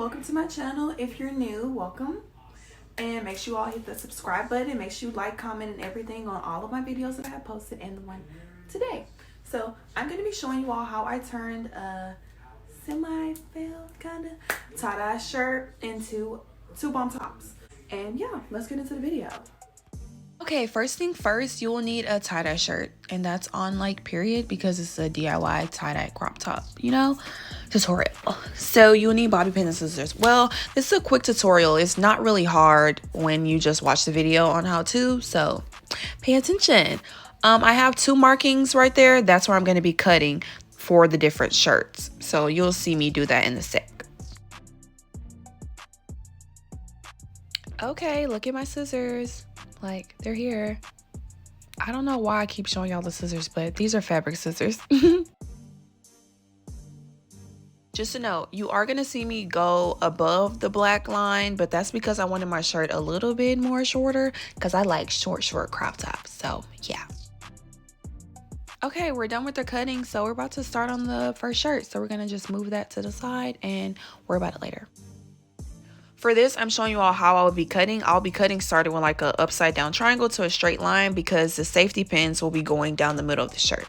welcome to my channel. If you're new, welcome. And make sure you all hit the subscribe button. Make sure you like, comment, and everything on all of my videos that I have posted and the one today. So I'm going to be showing you all how I turned a semi-failed kind of tie-dye shirt into two bomb tops. And yeah, let's get into the video. Okay, first thing first, you will need a tie-dye shirt, and that's on like period because it's a DIY tie-dye crop top, you know, tutorial. So you'll need bobby pin and scissors. Well, this is a quick tutorial. It's not really hard when you just watch the video on how to, so pay attention. I have two markings right there. That's where I'm going to be cutting for the different shirts. So you'll see me do that in a sec. Okay, look at my scissors. Like, they're here. I don't know why I keep showing y'all the scissors, but these are fabric scissors. Just a note, you are going to see me go above the black line, but that's because I wanted my shirt a little bit more shorter because I like short crop tops. So, yeah. Okay, we're done with the cutting, so we're about to start on the first shirt. So we're going to just move that to the side and worry about it later. For this, I'm showing you all how I would be cutting. I'll be cutting starting with like a upside down triangle to a straight line because the safety pins will be going down the middle of the shirt.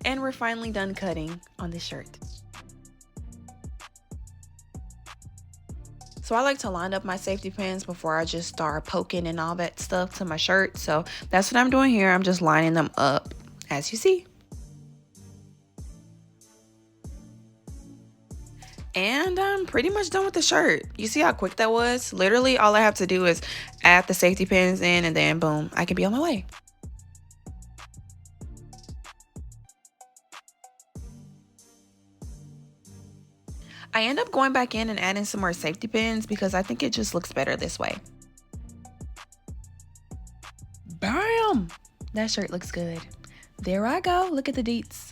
And we're finally done cutting on this shirt. So I like to line up my safety pins before I just start poking and all that stuff to my shirt. So that's what I'm doing here. I'm just lining them up as you see. And I'm pretty much done with the shirt. You see how quick that was? Literally all I have to do is add the safety pins in and then boom, I can be on my way. I end up going back in and adding some more safety pins because I think it just looks better this way. Bam! That shirt looks good. There I go. Look at the deets.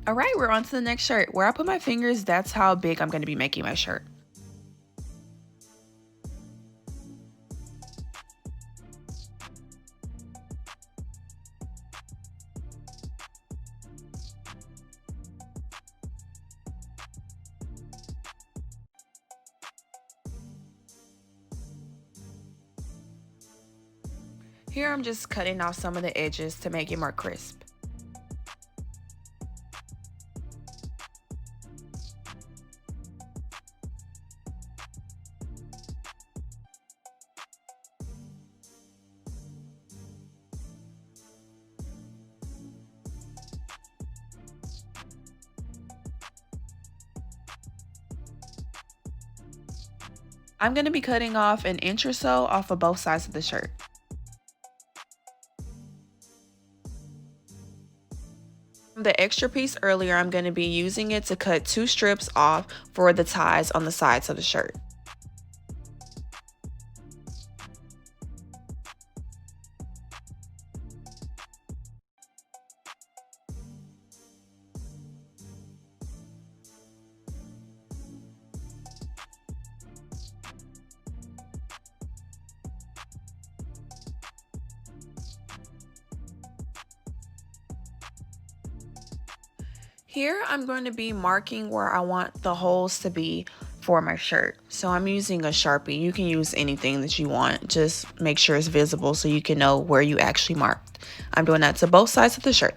All right, we're on to the next shirt. Where I put my fingers, that's how big I'm going to be making my shirt. Here I'm just cutting off some of the edges to make it more crisp. I'm going to be cutting off an inch or so off of both sides of the shirt. The extra piece earlier, I'm going to be using it to cut two strips off for the ties on the sides of the shirt. Here I'm going to be marking where I want the holes to be for my shirt. So I'm using a Sharpie. You can use anything that you want. Just make sure it's visible so you can know where you actually marked. I'm doing that to both sides of the shirt.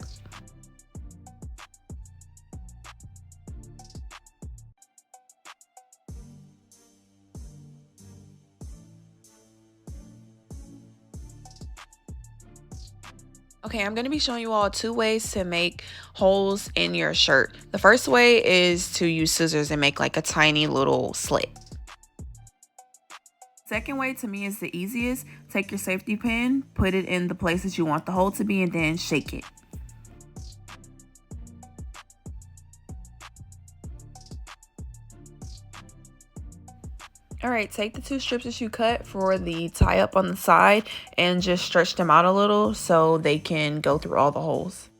Okay, I'm going to be showing you all 2 ways to make holes in your shirt. The first way is to use scissors and make like a tiny little slit. Second way to me is the easiest. Take your safety pin, put it in the places you want the hole to be, and then shake it. Alright, take the 2 strips that you cut for the tie up on the side and just stretch them out a little so they can go through all the holes.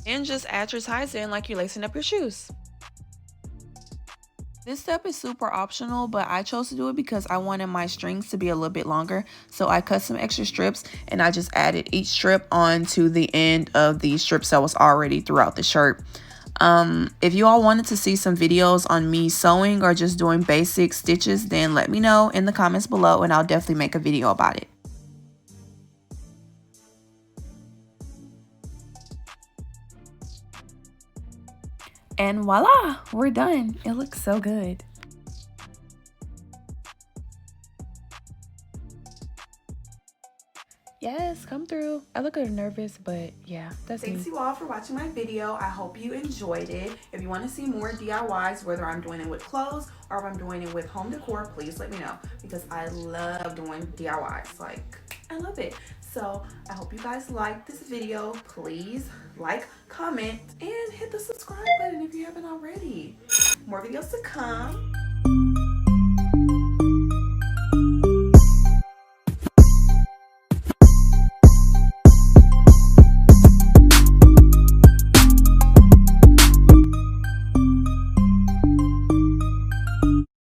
And just add your ties in like you're lacing up your shoes. This step is super optional, but I chose to do it because I wanted my strings to be a little bit longer. So I cut some extra strips and I just added each strip onto the end of the strips that was already throughout the shirt. If you all wanted to see some videos on me sewing or just doing basic stitches, then let me know in the comments below and I'll definitely make a video about it. And voila, we're done. It looks so good. Yes, come through. I look a little nervous, but yeah, that's me. Thanks you all for watching my video. I hope you enjoyed it. If you want to see more DIYs, whether I'm doing it with clothes or if I'm doing it with home decor, please let me know because I love doing DIYs. Like, I love it. So I hope you guys like this video. Please like, comment, and hit the subscribe button if you haven't already. More videos to come.